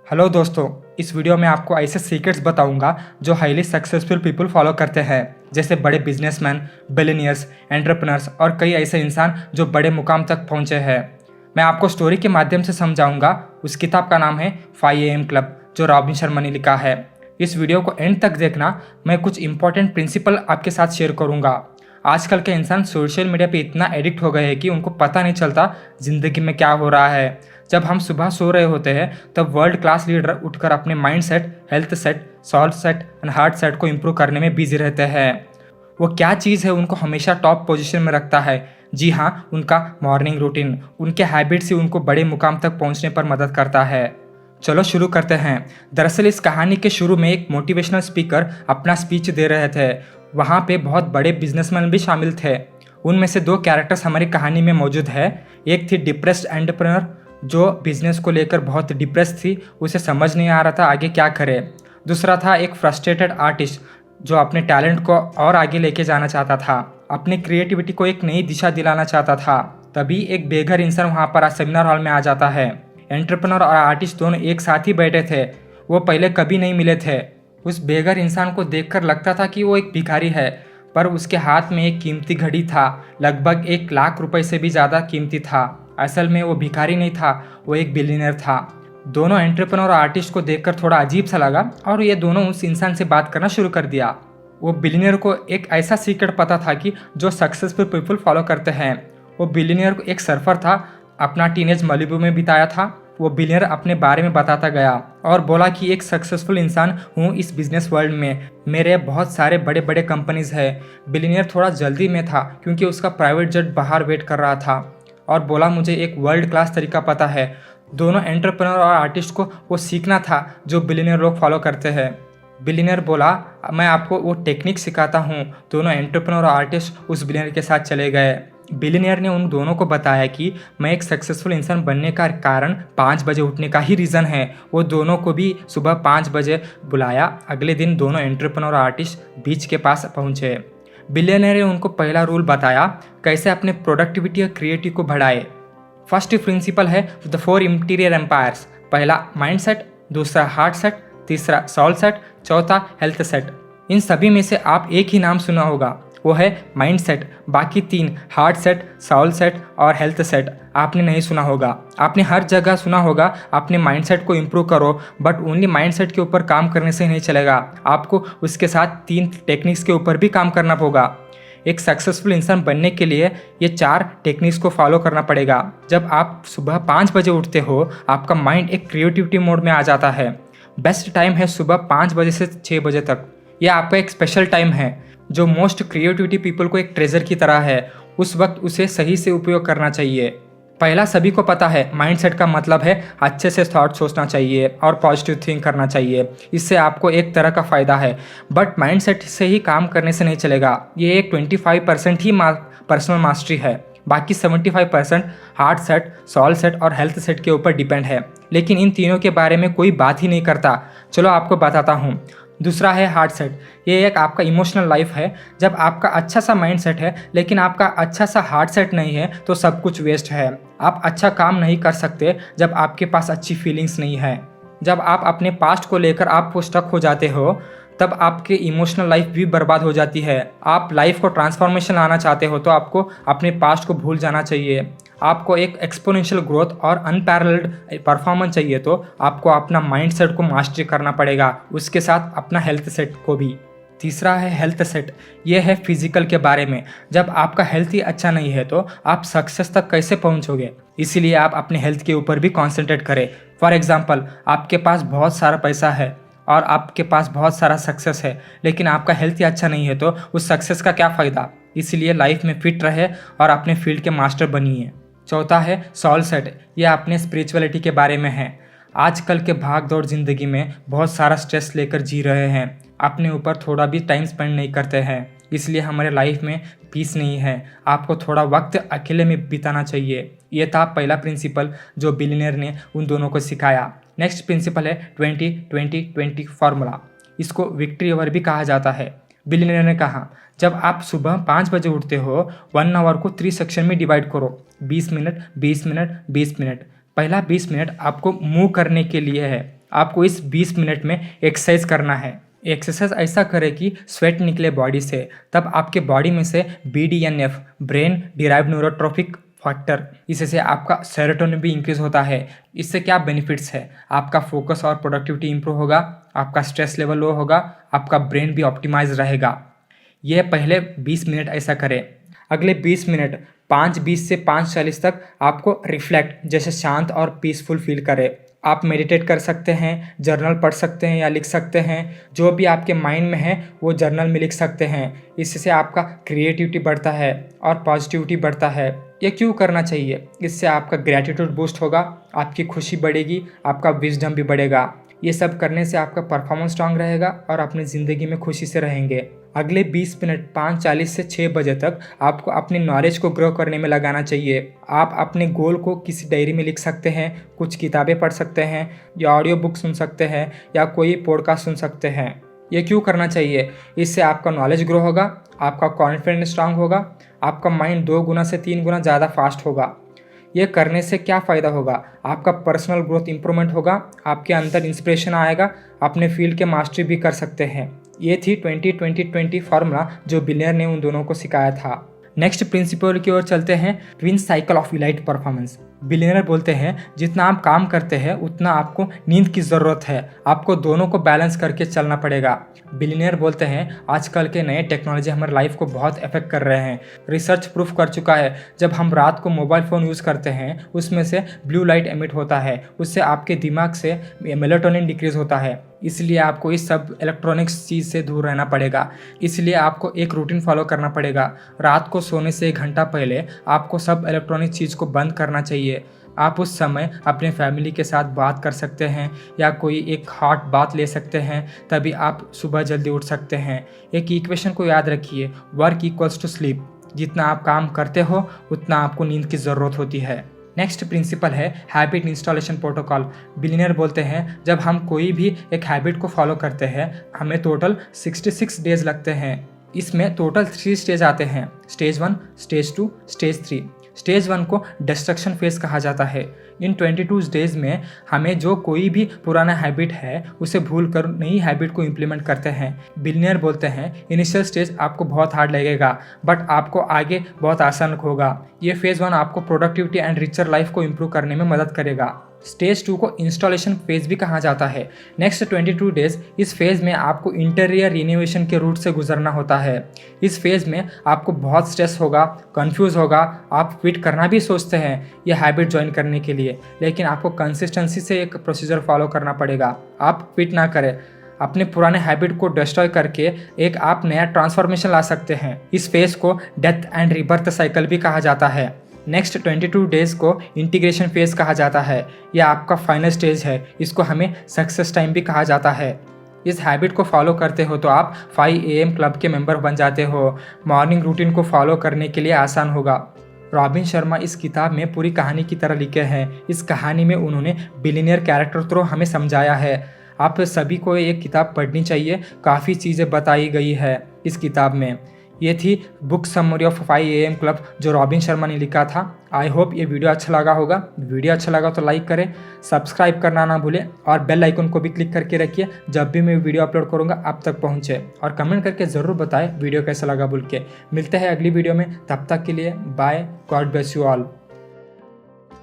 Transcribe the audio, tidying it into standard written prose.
Hello दोस्तों, इस video में आपको ऐसे सीक्रेट्स बताऊंगा जो हाईली सक्सेसफुल पीपल फॉलो करते हैं, जैसे बड़े बिजनेसमैन, बिलियनियर्स, एंटरप्रेन्योर्स और कई ऐसे इंसान जो बड़े मुकाम तक पहुंचे हैं। मैं आपको स्टोरी के माध्यम से समझाऊंगा। उस किताब का नाम है 5 AM क्लब, जो रॉबिन शर्मा ने लिखा है। इस वीडियो को एंड तक देखना। मैं कुछ इंपॉर्टेंट प्रिंसिपल आपके साथ शेयर करूंगा। आजकल के इंसान सोशल मीडिया पे इतना एडिक्ट हो गए हैं कि उनको पता नहीं चलता ज़िंदगी में क्या हो रहा है। जब हम सुबह सो रहे होते हैं तब वर्ल्ड क्लास लीडर उठकर अपने mind set, health set, solve set and heart set को इम्प्रूव करने में बिजी रहते हैं। वो क्या चीज़ है उनको हमेशा टॉप पोजीशन में रखता है? जी हाँ, उनका मॉर्निंग रूटीन। उनके हैबिट्स ही उनको बड़े मुकाम तक पहुंचने पर मदद करता है। चलो शुरू करते हैं। दरअसल इस कहानी के शुरू में एक मोटिवेशनल स्पीकर अपना स्पीच दे रहे थे। वहाँ पे बहुत बड़े बिजनेसमैन भी शामिल थे। उनमें से 2 कैरेक्टर्स हमारी कहानी में मौजूद है। एक थी डिप्रेस्ड एंटरप्रेन्योर, जो बिजनेस को लेकर बहुत डिप्रेस थी, उसे समझ नहीं आ रहा था आगे क्या करे। दूसरा था एक फ्रस्ट्रेटेड आर्टिस्ट, जो अपने टैलेंट को और आगे लेके जाना चाहता था, अपनी क्रिएटिविटी को एक नई दिशा दिलाना चाहता था। तभी एक बेघर इंसान वहाँ पर सेमिनार हॉल में आ जाता है। एंटरप्रेन्योर और आर्टिस्ट दोनों एक साथ ही बैठे थे। वो पहले कभी नहीं मिले थे। उस बेघर इंसान को देखकर लगता था कि वो एक भिखारी है, पर उसके हाथ में एक कीमती घड़ी था, लगभग 1 लाख रुपए से भी ज़्यादा कीमती था। असल में वो भिखारी नहीं था, वो एक बिलियनर था। दोनों एंटरप्रेन्योर और आर्टिस्ट को देखकर थोड़ा अजीब सा लगा और ये दोनों उस इंसान से बात करना शुरू कर दिया। वो बिलियनर को एक ऐसा सीक्रेट पता था कि जो सक्सेसफुल पीपल फॉलो करते हैं। वो बिलियनर को एक सर्फर था, अपना टीनेज मलिबू में बिताया था। वो बिलियनर अपने बारे में बताता गया और बोला कि एक सक्सेसफुल इंसान हूँ इस बिजनेस वर्ल्ड में, मेरे बहुत सारे बड़े बड़े कंपनीज है। बिलियनर थोड़ा जल्दी में था क्योंकि उसका प्राइवेट जेट बाहर वेट कर रहा था और बोला मुझे एक वर्ल्ड क्लास तरीका पता है। दोनों एंटरप्रेन्योर और आर्टिस्ट को वो सीखना था जो बिलियनर लोग फॉलो करते हैं। बिलियनर बोला मैं आपको वो टेक्निक सिखाता हूँ। दोनों एंटरप्रेन्योर और आर्टिस्ट उस बिलियनर के साथ चले गए। बिलियनर ने उन दोनों को बताया कि मैं एक सक्सेसफुल इंसान बनने का कारण 5 बजे उठने का ही रीज़न है। वो दोनों को भी सुबह 5 बजे बुलाया। अगले दिन दोनों एंटरप्रेन्योर और आर्टिस्ट बीच के पास पहुँचे। बिलियनर ने उनको पहला रूल बताया कैसे अपने प्रोडक्टिविटी और क्रिएटिव को बढ़ाए। फर्स्ट प्रिंसिपल है द 4 इंटीरियर एम्पायर्स। पहला माइंड सेट, दूसरा हार्ट सेट, तीसरा सॉल सेट, चौथा हेल्थ सेट। इन सभी में से आप एक ही नाम सुना होगा, वो है माइंड सेट। बाकी 3 हार्ट सेट, सॉल सेट और हेल्थ सेट आपने नहीं सुना होगा। आपने हर जगह सुना होगा अपने माइंड सेट को इम्प्रूव करो, बट ओनली माइंड सेट के ऊपर काम करने से नहीं चलेगा। आपको उसके साथ 3 टेक्निक्स के ऊपर भी काम करना होगा। एक सक्सेसफुल इंसान बनने के लिए ये 4 टेक्निक्स को फॉलो करना पड़ेगा। जब आप सुबह 5 बजे उठते हो, आपका माइंड एक क्रिएटिविटी मोड में आ जाता है। बेस्ट टाइम है सुबह 5 बजे से 6 बजे तक। यह आपका एक स्पेशल टाइम है जो मोस्ट क्रिएटिविटी पीपल को एक ट्रेजर की तरह है। उस वक्त उसे सही से उपयोग करना चाहिए। पहला सभी को पता है, माइंडसेट का मतलब है अच्छे से थॉट सोचना चाहिए और पॉजिटिव थिंक करना चाहिए। इससे आपको एक तरह का फ़ायदा है, बट माइंडसेट से ही काम करने से नहीं चलेगा। ये एक 25% ही पर्सनल मास्टरी है। बाकी 75% हार्ट सेट, सॉल सेट और हेल्थ सेट के ऊपर डिपेंड है। लेकिन इन तीनों के बारे में कोई बात ही नहीं करता। चलो आपको बताता हूँ। दूसरा है हार्ट सेट। ये एक आपका इमोशनल लाइफ है। जब आपका अच्छा सा माइंड सेट है लेकिन आपका अच्छा सा हार्ट सेट नहीं है तो सब कुछ वेस्ट है। आप अच्छा काम नहीं कर सकते जब आपके पास अच्छी फीलिंग्स नहीं है। जब आप अपने पास्ट को लेकर आप स्टक हो जाते हो तब आपके इमोशनल लाइफ भी बर्बाद हो जाती है। आप लाइफ को ट्रांसफॉर्मेशन लाना चाहते हो तो आपको अपने पास्ट को भूल जाना चाहिए। आपको एक एक्सपोनेंशियल ग्रोथ और अनपैरेलल्ड परफॉर्मेंस चाहिए तो आपको अपना माइंड सेट को मास्टरी करना पड़ेगा, उसके साथ अपना हेल्थ सेट को भी। तीसरा है हेल्थ सेट। ये है फिजिकल के बारे में। जब आपका हेल्थ ही अच्छा नहीं है तो आप सक्सेस तक कैसे पहुंचोगे? इसीलिए आप अपने हेल्थ के ऊपर भी कॉन्सेंट्रेट करें। फॉर एग्जाम्पल, आपके पास बहुत सारा पैसा है और आपके पास बहुत सारा सक्सेस है, लेकिन आपका हेल्थ ही अच्छा नहीं है तो उस सक्सेस का क्या फ़ायदा? इसीलिए लाइफ में फिट रहे और अपने फील्ड के मास्टर बनिए। चौथा है सॉल सेट। ये अपने स्पिरिचुअलिटी के बारे में है। आजकल के भाग दौड़ ज़िंदगी में बहुत सारा स्ट्रेस लेकर जी रहे हैं, अपने ऊपर थोड़ा भी टाइम स्पेंड नहीं करते हैं, इसलिए हमारे लाइफ में पीस नहीं है। आपको थोड़ा वक्त अकेले में बिताना चाहिए। ये था पहला प्रिंसिपल जो बिलियनर ने उन दोनों को सिखाया। नेक्स्ट प्रिंसिपल है 20-20-20 फार्मूला। इसको विक्ट्री आवर भी कहा जाता है। बिलियनर ने कहा जब आप सुबह 5 बजे उठते हो, 1 आवर को 3 सेक्शन में डिवाइड करो, 20 मिनट, 20 मिनट, 20 मिनट। पहला 20 मिनट आपको मूव करने के लिए है, आपको इस 20 मिनट में एक्सरसाइज करना है। एक्सरसाइज ऐसा करें कि स्वेट निकले बॉडी से, तब आपके बॉडी में से BDNF brain derived neurotrophic factor, इससे आपका सेरोटोनिन भी इंक्रीज होता है। इससे क्या बेनिफिट्स है, आपका फोकस और प्रोडक्टिविटी इंप्रूव होगा, आपका स्ट्रेस लेवल लो होगा, आपका ब्रेन भी ऑप्टिमाइज रहेगा। ये पहले 20 मिनट ऐसा करें। अगले 20 मिनट 5:20 से 5:40 तक आपको रिफ्लेक्ट जैसे शांत और पीसफुल फील करें। आप मेडिटेट कर सकते हैं, जर्नल पढ़ सकते हैं या लिख सकते हैं, जो भी आपके माइंड में है वो जर्नल में लिख सकते हैं। इससे आपका क्रिएटिविटी बढ़ता है और पॉजिटिविटी बढ़ता है। ये क्यों करना चाहिए, इससे आपका ग्रैटिट्यूड बूस्ट होगा, आपकी खुशी बढ़ेगी, आपका विजडम भी बढ़ेगा। ये सब करने से आपका परफॉर्मेंस स्ट्रांग रहेगा और अपनी ज़िंदगी में खुशी से रहेंगे। अगले 20 मिनट 5:40 से 6 बजे तक आपको अपनी नॉलेज को ग्रो करने में लगाना चाहिए। आप अपने गोल को किसी डायरी में लिख सकते हैं, कुछ किताबें पढ़ सकते हैं या ऑडियो बुक सुन सकते हैं या कोई पॉडकास्ट सुन सकते हैं। ये क्यों करना चाहिए, इससे आपका नॉलेज ग्रो होगा, आपका कॉन्फिडेंस स्ट्रांग होगा, आपका माइंड 2 गुना से 3 गुना ज़्यादा फास्ट होगा। ये करने से क्या फ़ायदा होगा, आपका पर्सनल ग्रोथ इंप्रूवमेंट होगा, आपके अंदर इंस्पिरेशन आएगा, अपने फील्ड के मास्टरी भी कर सकते हैं। ये थी 20-20-20 फार्मूला जो बिलियनर ने उन दोनों को सिखाया था। नेक्स्ट प्रिंसिपल की ओर चलते हैं, twin cycle of elite performance. Billionaire बोलते हैं जितना आप काम करते हैं उतना आपको नींद की ज़रूरत है, आपको दोनों को बैलेंस करके चलना पड़ेगा। बिलियनर बोलते हैं आजकल के नए टेक्नोलॉजी हमारे लाइफ को बहुत इफेक्ट कर रहे हैं। रिसर्च प्रूफ कर चुका है, जब हम रात को मोबाइल फ़ोन यूज़ करते हैं उसमें से ब्लू लाइट एमिट होता है, उससे आपके दिमाग से मेलाटोनिन डिक्रीज होता है। इसलिए आपको इस सब इलेक्ट्रॉनिक्स चीज़ से दूर रहना पड़ेगा। इसलिए आपको एक रूटीन फॉलो करना पड़ेगा। रात को सोने से 1 घंटा पहले आपको सब इलेक्ट्रॉनिक चीज़ को बंद करना चाहिए। आप उस समय अपने फैमिली के साथ बात कर सकते हैं या कोई एक हॉट बात ले सकते हैं, तभी आप सुबह जल्दी उठ सकते हैं। एक इक्वेशन को याद रखिए, वर्क इक्वल्स टू स्लीप। जितना आप काम करते हो उतना आपको नींद की ज़रूरत होती है। नेक्स्ट प्रिंसिपल है हैबिट इंस्टॉलेशन प्रोटोकॉल। बिलियनर बोलते हैं जब हम कोई भी एक हैबिट को फॉलो करते हैं हमें टोटल 66 डेज लगते हैं। इसमें टोटल 3 स्टेज आते हैं, स्टेज 1, स्टेज 2, स्टेज 3। स्टेज 1 को डिस्ट्रक्शन फेज कहा जाता है। इन 22 डेज में हमें जो कोई भी पुराना हैबिट है उसे भूल कर नई हैबिट को इम्प्लीमेंट करते हैं। बिलियनर बोलते हैं इनिशियल स्टेज आपको बहुत हार्ड लगेगा बट आपको आगे बहुत आसान होगा। ये फेज़ 1 आपको प्रोडक्टिविटी एंड रिचर लाइफ को इम्प्रूव करने में मदद करेगा। स्टेज 2 को इंस्टॉलेशन फेज भी कहा जाता है। नेक्स्ट 22 डेज इस फेज़ में आपको इंटीरियर रिनोवेशन के रूट से गुजरना होता है। इस फेज़ में आपको बहुत स्ट्रेस होगा, कंफ्यूज होगा, आप क्विट करना भी सोचते हैं ये हैबिट ज्वाइन करने के लिए, लेकिन आपको कंसिस्टेंसी से एक प्रोसीजर फॉलो करना पड़ेगा। आप क्विट ना करें, अपने पुराने हैबिट को डिस्ट्रॉय करके एक आप नया ट्रांसफॉर्मेशन ला सकते हैं। इस फेज को डेथ एंड रिबर्थ साइकिल भी कहा जाता है। नेक्स्ट 22 डेज को इंटीग्रेशन फेज कहा जाता है। यह आपका फाइनल स्टेज है, इसको हमें सक्सेस टाइम भी कहा जाता है। इस हैबिट को फॉलो करते हो तो आप 5 AM क्लब के मेंबर बन जाते हो। मॉर्निंग रूटीन को फॉलो करने के लिए आसान होगा। रॉबिन शर्मा इस किताब में पूरी कहानी की तरह लिखे हैं। इस कहानी में उन्होंने बिलियनियर कैरेक्टर थ्रू हमें समझाया है। आप सभी को ये किताब पढ़नी चाहिए, काफ़ी चीज़ें बताई गई है इस किताब में। ये थी book summary of 5 AM club जो रॉबिन शर्मा ने लिखा था। आई होप ये वीडियो अच्छा लगा होगा। वीडियो अच्छा लगा तो लाइक करें, सब्सक्राइब करना ना भूलें और बेल आइकन को भी क्लिक करके रखिए, जब भी मैं वीडियो अपलोड करूँगा आप तक पहुँचे। और कमेंट करके ज़रूर बताएं वीडियो कैसा लगा बोल के। मिलते हैं अगली वीडियो में, तब तक के लिए bye, God bless you all.